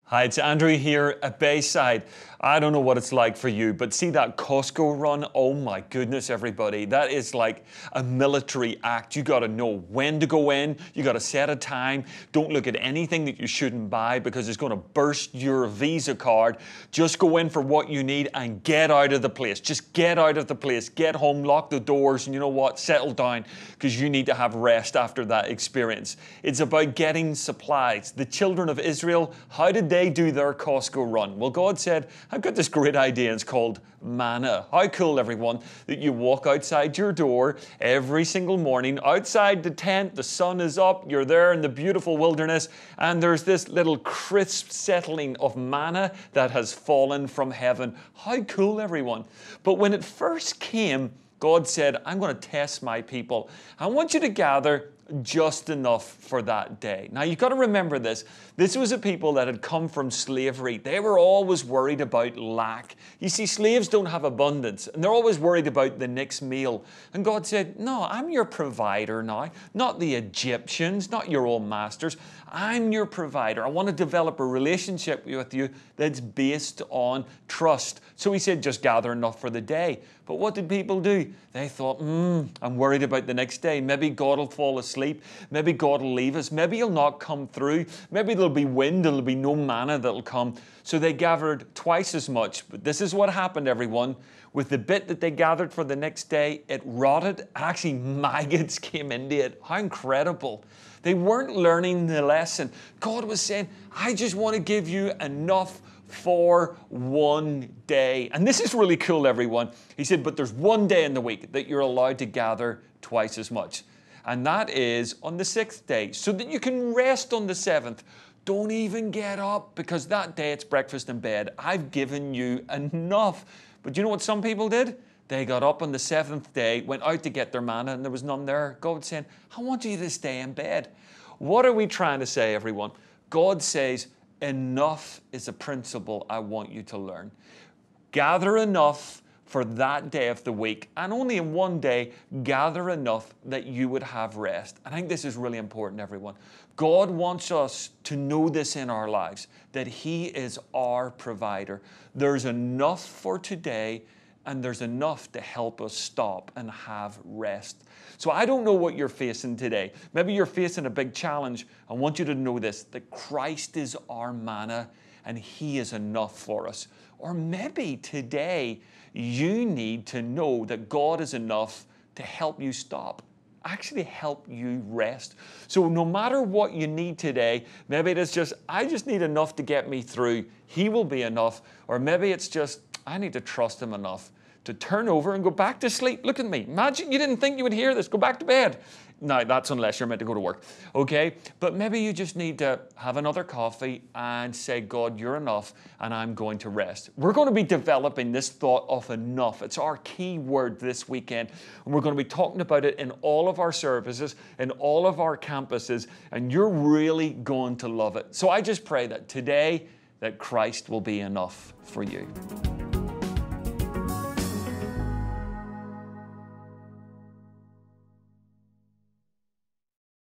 Hi, it's Andrew here at Bayside. I don't know what it's like for you, but see that Costco run? Oh my goodness, everybody. That is like a military act. You got to know when to go in. You got to set a time. Don't look at anything that you shouldn't buy because it's going to burst your Visa card. Just go in for what you need and get out of the place. Just get out of the place. Get home, lock the doors, and you know what? Settle down because you need to have rest after that experience. It's about getting supplies. The children of Israel, how did they do their Costco run? Well, God said, I've got this great idea. It's called Manna. How cool, everyone, that you walk outside your door every single morning, outside the tent, the sun is up, you're there in the beautiful wilderness, and there's this little crisp settling of manna that has fallen from heaven. How cool, everyone. But when it first came, God said, I'm going to test my people. I want you to gather just enough for that day. Now, you've got to remember this. This was a people that had come from slavery. They were always worried about lack. You see, slaves don't have abundance, and they're always worried about the next meal. And God said, no, I'm your provider now, not the Egyptians, not your old masters. I'm your provider. I want to develop a relationship with you that's based on trust. So he said, just gather enough for the day. But what did people do? They thought, I'm worried about the next day. Maybe God will fall asleep. Maybe God will leave us. Maybe he'll not come through. Maybe there'll be wind. There'll be no manna that'll come. So they gathered twice as much. But this is what happened, everyone. With the bit that they gathered for the next day, it rotted. Actually, maggots came into it. How incredible. They weren't learning the lesson. God was saying, I just want to give you enough for one day. And this is really cool, everyone. He said, but there's one day in the week that you're allowed to gather twice as much. And that is on the sixth day, so that you can rest on the seventh. Don't even get up, because that day it's breakfast in bed. I've given you enough. But you know what some people did? They got up on the seventh day, went out to get their manna, and there was none there. God saying, I want you to stay in bed. What are we trying to say, everyone? God says, enough is a principle I want you to learn. Gather enough for that day of the week, and only in one day, gather enough that you would have rest. I think this is really important, everyone. God wants us to know this in our lives, that he is our provider. There's enough for today, and there's enough to help us stop and have rest. So I don't know what you're facing today. Maybe you're facing a big challenge. I want you to know this, that Christ is our manna and he is enough for us. Or maybe today you need to know that God is enough to help you stop, actually help you rest. So no matter what you need today, maybe it is just, I just need enough to get me through. He will be enough. Or maybe it's just, I need to trust him enough to turn over and go back to sleep. Look at me. Imagine you didn't think you would hear this. Go back to bed. Now, that's unless you're meant to go to work, okay? But maybe you just need to have another coffee and say, God, you're enough, and I'm going to rest. We're going to be developing this thought of enough. It's our key word this weekend, and we're going to be talking about it in all of our services, in all of our campuses, and you're really going to love it. So I just pray that today, that Christ will be enough for you.